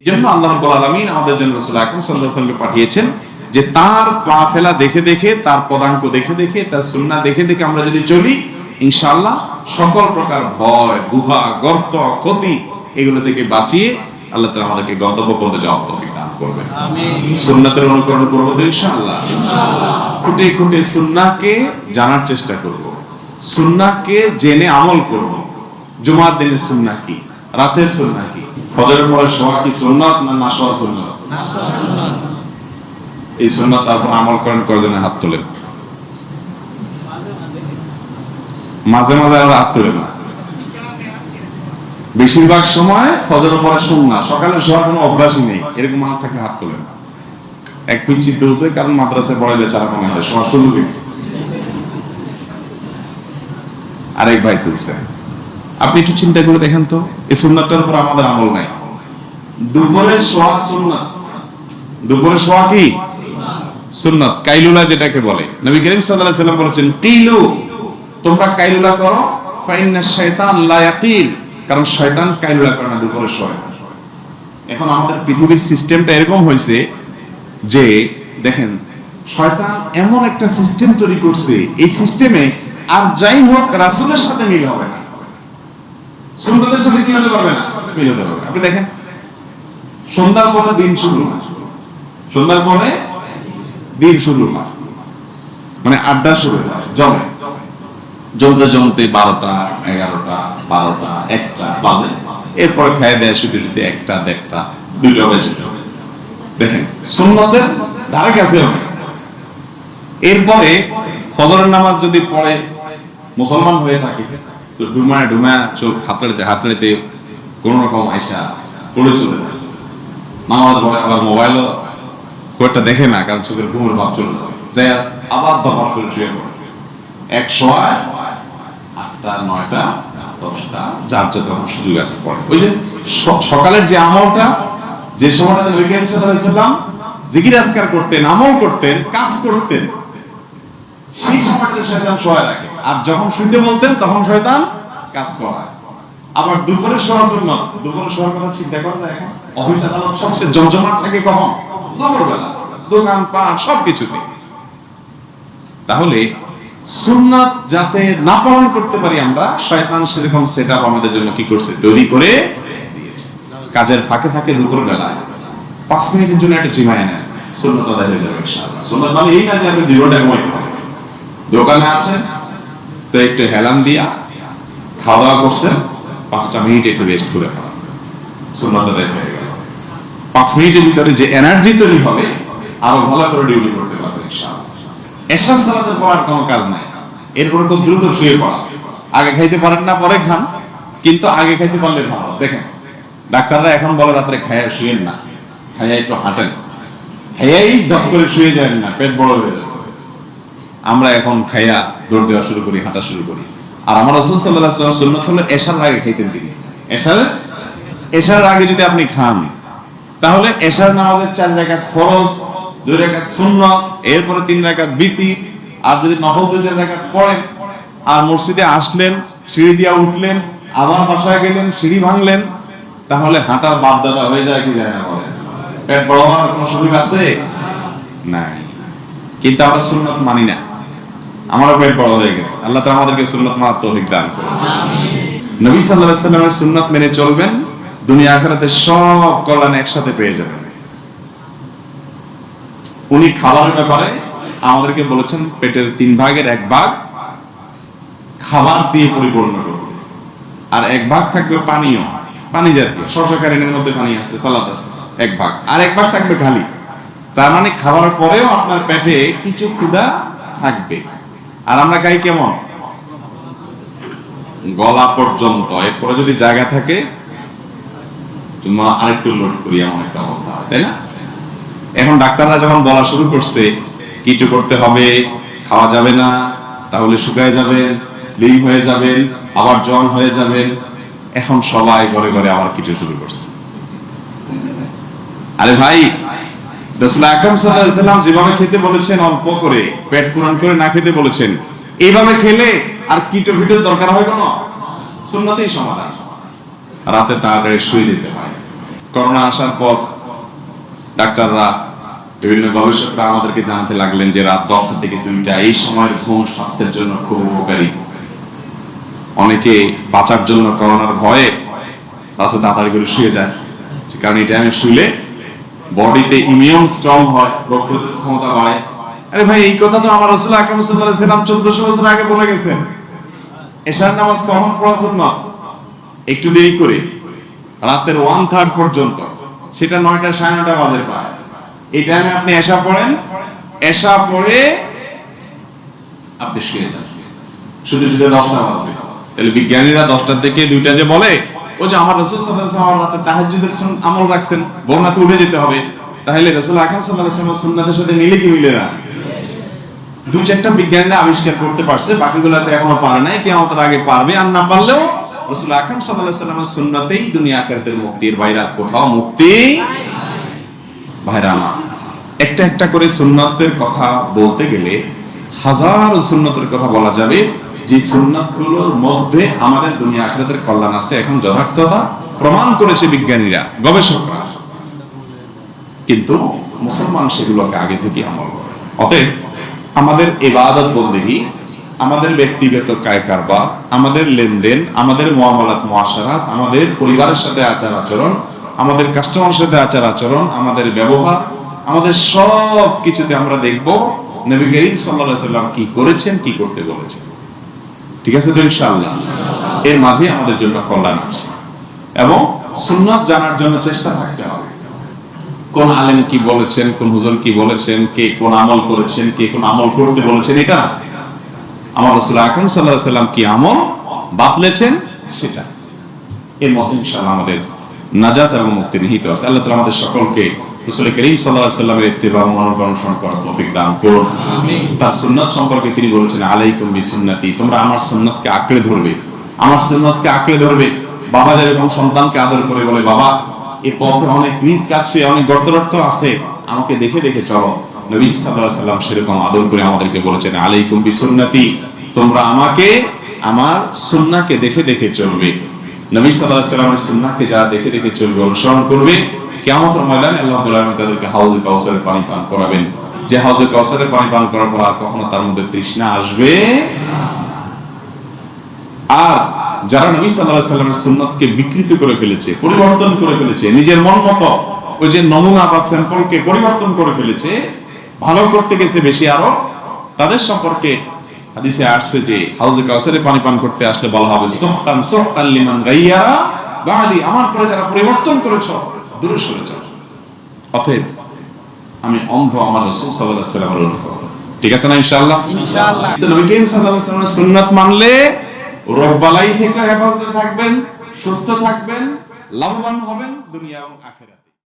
জন্য আল্লাহ রাব্বুল আলামিন আমাদের জন্য রাসূল আকরাম সাল্লাল্লাহু আলাইহি ওয়াসাল্লামকে পাঠিয়েছেন যে তার পা ফেলা দেখে দেখে, তার পদাঙ্ক দেখে দেখে, তার সুন্নাহ দেখে দেখে আমরা যদি চলি, ইনশাআল্লাহ সকল প্রকার ভয়, গুহা, গর্ত, ক্ষতি এগুলো থেকে বাঁচিয়ে আল্লাহ তাআলা আমাদেরকে গন্তব্য পর্যন্ত যাওয়ার তৌফিক দান করবেন। আমিন। সুন্নাতের অনুকরণ করব তো ইনশাআল্লাহ। ইনশাআল্লাহ। খুঁটে খুঁটে সুন্নাহকে জানার চেষ্টা করব, সুন্নাহকে জেনে আমল করব। জুমার দিনের সুন্নাহ কি, রাতের সুন্নাহ কি, ফজরের পরে শোয়া কি সুন্নাত না না শোয়া সুন্নাত? না শোয়া সুন্নাত। এই সুন্নাত তারপর আমল করেন কয়জনের হাত তোলেন? মাঝে মাঝে আর হাত তোলেন না। বেশিরভাগ সময় ফজরের পরে সুন্নাহ, সকালে শোয়ার কোনো অভ্যাসই নেই, এরকম মানুষ থাকলে হাত তোলেন না। এক পিঞ্চি তুলছে কারণ মাদ্রাসায় পড়াইলে চারা কমে হয়, শোয়ার সুযোগই নেই। আরেক ভাই তুলছে। আপনি একটু চিন্তা করে দেখেন তো, এই সুন্নাতটার উপর আমাদের আমল নাই। দুপুরে শোয়া সুন্নাত, দুপুরে শোয়া কি সুন্নাত, কাইলুলা যেটাকে বলে। নবী করিম সাল্লাল্লাহু আলাইহি ওয়াসাল্লাম বলেছেন, কিলু, তোমরা কাইলুলা করো, ফাইন্না শাইতান লা ইয়াকিল, কারণ শয়তান কাইলুলা করে না, দুপুরে শোয়। এখন আমাদের পৃথিবীর সিস্টেমটা এরকম হয়েছে যে দেখেন, শয়তান এমন একটা সিস্টেম তৈরি করছে, এই সিস্টেমে আর যাই হোক রাসূলের সাথে মিল হবে না, সুন্নাতের সাথে কি হতে পারবে না, মিল হতে পারবে। আপনি দেখেন, সন্ধ্যার পরে দিন শুরু হয়, সন্ধ্যার পরে দিন শুরু হয়, মানে আড্ডা শুরু হয়, জমতে জমতে 12টা, 11টা, 12টা, 1টা বাজে। এরপরে খায় দেয় শুতে শুতে 1টা, 1:30, 2টা বাজে। দেখেন, সুন্নতের ধারে কাছে হবে। এরপরে ফজরের নামাজ যদি পড়ে মুসলমান হয়ে থাকে, তো ডুমা চোখ হাতড়াইতে কোন রকম আয়সা পড়ে চলে যায়। নামাজ পড়ে আবার মোবাইলও কয়েকটা দেখে না, কারণ চোখের ঘুমের ভাব চলে যায়, আবার দফাস করে শুয়ে পড়ে। 8টা, 9টা, 10টা, যার যত সুযোগ আছে পড়ে। ওই যে সকালের যে আমলটা, যে সময়টা নবী করিম সাল্লাল্লাহু আলাইহি ওয়াসাল্লাম জিকির আজকার করতেন, আমল করতেন, কাজ করতেন, সেই সময়টাতে শয়তান শোয়া রাখে। আর যখন শুনতে বলতেন তখন শয়তান কাজ করায়। আবার দুপুরে শোয়া সুন্নাত, দুপুরে শোয়ার কথা চিন্তা করা যায়। এখন অফিস আদালত সবচেয়ে জমজমাট থাকে কখন? দুপুরবেলা, দোকান পাট সবকিছুতে। তাহলে সুন্নাত যাতে না পালন করতে পারি আমরা, শয়তান সেরকম সেটআপ আমাদের জন্য কি করছে, তৈরি করে দিয়েছে। কাজের ফাঁকে ফাঁকে দুপুরবেলা 5 মিনিটের জন্য একটা জিমায় নেন, সুন্নাত আদায় হয়ে যাবে ইনশাআল্লাহ। সুন্নাত মানে এই না যে আপনি 2 ঘন্টা ঘুমাইতে হবে। দোকানে আছেন তো একটু হেলান দিয়া খাওয়া দাওয়া করছেন, 5টা মিনিট একটু রেস্ট করে খাওয়া, সুন্নাত আদায় হয়ে গেল। 5 মিনিটের ভিতরে যে এনার্জি তৈরি হবে, আরো ভালো করে ডিউটি করতে পারবে ইনশাআল্লাহ। এশা সালাতের পর আর কোনো কাজ নাই, এরপরে খুব দ্রুত শুয়ে পড়া। আগে খাইতে পারেন না, পরে খান, কিন্তু আগে খাইতে পারলে ভালো। দেখেন, ডাক্তাররা এখন বলে রাত্রে খাইয়া শুয়েন না, খাইয়া একটু হাঁটেন, খাইয়াই ধপ করে শুয়ে যান না, পেট বড় হয়ে যাবে। আমরা এখন খাইয়া দৌড় দেওয়া শুরু করি, হাঁটা শুরু করি। আর আমার রাসূল সাল্লাল্লাহু আলাইহি ওয়াসাল্লাম সুন্নাত হলো এশার আগে খাইতেন তিনি। এশার আগে যদি আপনি খান, তাহলে এশার নামাজের 4 রাকাত ফরজ, 2 রাকাত সুন্নাত, এরপরে 3 রাকাত বিতির। আর যদি নফল 2 রাকাত পড়েন, আর মসজিদে আসলেন, সিঁড়ি দিয়ে উঠলেন, আবার বাসায় গেলেন, সিঁড়ি ভাঙলেন, তাহলে হাঁটার বাধ্যতা হয়ে যায় কি যায় না? বলেন, পেট বড় হওয়ার কোনো সুযোগ আছে? নাই। কিন্তু আমরা সুন্নাত মানি না, আমারও পেট বড় হয়ে গেছে। আল্লাহ তাআলা আমাদেরকে সুন্নাত মানার তৌফিক দান করুন। আমিন। নবী সাল্লাল্লাহু আলাইহি ওয়াসাল্লামের সুন্নাত মেনে চলবেন, দুনিয়া আখিরাতে সব কল্যাণ একসাথে পেয়ে যাবেন। উনি খাবারের ব্যাপারে আমাদেরকে বলেছেন, পেটের 3 ভাগের 1 ভাগ খাবার দিয়ে পরিপূর্ণ করবে, আর 1 ভাগ থাকবে পানীয়, পানি জাতীয়, শর্করাকারীর মধ্যে পানি আছে, সালাদ আছে, 1 ভাগ, আর 1 ভাগ থাকবে খালি। তার মানে খাবারের পরেও আপনার পেটে কিছু ক্ষুধা থাকবে। আর আমরা খাই কেমন? গলা পর্যন্ত, এরপরে যদি জায়গা থাকে তোমার আরেকটু লোড করি, এমন একটা অবস্থা, তাই না? এখন ডাক্তাররা যখন বলা শুরু করছে কিছু করতে হবে, খাওয়া যাবে না, তাহলে শুকায় যাবেন, স্লিম হয়ে যাবেন, আবার জন হয়ে যাবেন, এখন সবাই ঘরে ঘরে আবার কিছু শুরু করছে। আরে ভাই, রাসূল আকরাম সাল্লাল্লাহু আলাইহি ওয়াসাল্লাম যেভাবে খেতে বলেছেন, অল্প করে পেট পূরণ করে না খেতে বলেছেন, এইভাবে খেলে আর কিটো ভিটোর দরকার হয় কেন? সুন্নাতেই সমাধান। রাতে তাড়াতাড়ি শুয়ে যেতে হয়, করোনা আসার পর ডাক্তাররা, বিভিন্ন গবেষকরা আমাদেরকে জানাতে লাগলেন যে রাত 10টা থেকে 2টা এই সময়ের ঘুম স্বাস্থ্যের জন্য খুব উপকারী। অনেকে বাঁচার জন্য করোনার ভয়ে রাতে তাড়াতাড়ি করে শুয়ে যায়, কারণ এই টাইমে শুলে বডিতে ইমিউন স্ট্রং হয়, রোগ প্রতিরোধ ক্ষমতা বাড়ে। আরে ভাই, এই কথা তো আমার রাসূল আকরাম সাল্লাল্লাহু আলাইহি ওয়াসাল্লাম 1400 বছর আগে বলে গেছেন। এশার নামাজ কখন পড়া সুন্নাত? একটু দেরি করে, রাতের 1/3 পর্যন্ত, সেটা 9টা 9:30 বাজে প্রায়। এই টাইমে আপনি এশা পড়েন, এশা পড়ে আপনি শুয়ে যান, শুধু 10টা বাজে। তাহলে বিজ্ঞানীরা 10টা থেকে 2টা যে বলে, ও যে আমার রাসূল সাল্লাল্লাহু আলাইহি ওয়াসাল্লাম রাতে তাহাজ্জুদের আমল রাখছেন, ভোররাতে উঠে যেতে হবে, তাহলে রাসূল আকরাম সাল্লাল্লাহু আলাইহি ওয়াসাল্লাম সুন্নাতের সাথে মিলে কি মিলে না? 2-4টা বিজ্ঞানীরা আবিষ্কার করতে পারছে, বাকিগুলোতে এখনো পারে নাই, কিয়ামতের আগে পারবে। আর না পারলেও রাসূল আকরাম সাল্লাল্লাহু আলাইহি ওয়াসাল্লামের সুন্নাতেই দুনিয়া আখিরাতের মুক্তির বাইরে কোথাও মুক্তি ভাইরা না। একটা একটা করে সুন্নাতের কথা বলতে গেলে হাজার সুন্নাতের কথা বলা যাবে, যে সুন্নাতগুলোর মধ্যে আমাদের দুনিয়া আখিরাতের কল্যাণ আছে, এখন যথার্থতা প্রমাণ করেছে বিজ্ঞানীরা, গবেষকরা, কিন্তু মুসলমান সেগুলোকে আগে থেকে আমল করে। অতএব আমাদের ইবাদত বন্দেগী, আমাদের ব্যক্তিগত কায় কারবার, আমাদের লেনদেন, আমাদের মুআমালাত মুআশারাত, আমাদের পরিবারের সাথে আচার আচরণ, আমাদের কাস্টমারের সাথে আচার আচরণ, আমাদের ব্যবহার, আমাদের সব কিছুতে আমরা দেখব নবী করিম সাল্লাল্লাহু আলাইহি ওয়াসাল্লাম কি করেছেন, কি করতে বলেছেন। ঠিক আছে তো ইনশাআল্লাহ? এর মাঝে আমাদের জন্য কল্যাণ আছে, এবং সুন্নাত জানার জন্য চেষ্টা থাকতে হবে। কোন আলেম কি বলেছেন, কোন হুজুর কি বলেছেন, কে কোন আমল করেছেন, কে কোন আমল করতে বলেছেন, এটা না। আমার রাসূল আকরাম সাল্লাল্লাহু আলাইহি ওয়াসাল্লাম কি আমল বাতলেছেন সেটা, এর মধ্যে ইনশাআল্লাহ আমাদের নাজাত এবং মুক্তি নিহিত আছে। আল্লাহ তাআলা আমাদের সকলকে রাসূল করিম সাল্লাল্লাহু আলাইহি ওয়াসাল্লামের ইত্তিবা ও অনুসরণ করার তৌফিক দান করুন। আমিন। তার সুন্নাত সম্পর্কে তিনি বলেছেন, আলাইকুম বিসুন্নতি, তোমরা আমার সুন্নাতকে আঁকড়ে ধরবে, আমার সুন্নাতকে আঁকড়ে ধরবে। বাবা যেরকম সন্তানকে আদর করে বলে, বাবা এই পথে অনেক রিস্ক আছে, অনেক গর্ত আছে, আমাকে দেখে দেখে চলো, নবী সাল্লাল্লাহু আলাইহি ওয়াসাল্লাম সেরকম আদর করে আমাদেরকে বলেছেন, আলাইকুম বিসুন্নতি, তোমরা আমাকে, আমার সুন্নাহকে দেখে দেখে চলবে। নবী সাল্লাল্লাহু আলাইহি ওয়াসাল্লামের সুন্নাহকে যারা দেখে দেখে চলবে, অনুসরণ করবে, কিয়ামতের ময়দানে আল্লাহ রাব্বুল আলামিন তাদেরকে হাউজে কাউসারের পানি পান করাবেন, যে হাউজে কাউসারের পানি পান করার পর আর কখনো তার মধ্যে তৃষ্ণা আসবে না। আর যারা নবী সাল্লাল্লাহু আলাইহি ওয়াসাল্লামের সুন্নাতকে বিকৃত করে ফেলেছে, পরিবর্তন করে ফেলেছে, নিজের মন মতো ওই যে নমুনা বা স্যাম্পলকে পরিবর্তন করে ফেলেছে, ভালো করতে গেছে বেশি আরো, তাদের সম্পর্কে হাদিসে আসছে যে হাউজে কাউসারে পানি পান করতে আসলে বলা হবে, সুহকান সুহকান লিমান গায়্যারা বাদি, আমার পরে যারা পরিবর্তন করেছো দূরে সরে যাও। অতএব আমি অন্ধ আমার রাসূল সাল্লাল্লাহু আলাইহি ওয়াসাল্লামের অনুকরণ। ঠিক আছে না ইনশাআল্লাহ? ইনশাআল্লাহ। তো নবী করিম সাল্লাল্লাহু আলাইহি ওয়াসাল্লামের সুন্নাত মানলে রোগ বালাই থেকে হেফাজতে থাকবেন, সুস্থ থাকবেন, লাভবান হবেন দুনিয়া এবং আখিরাতে।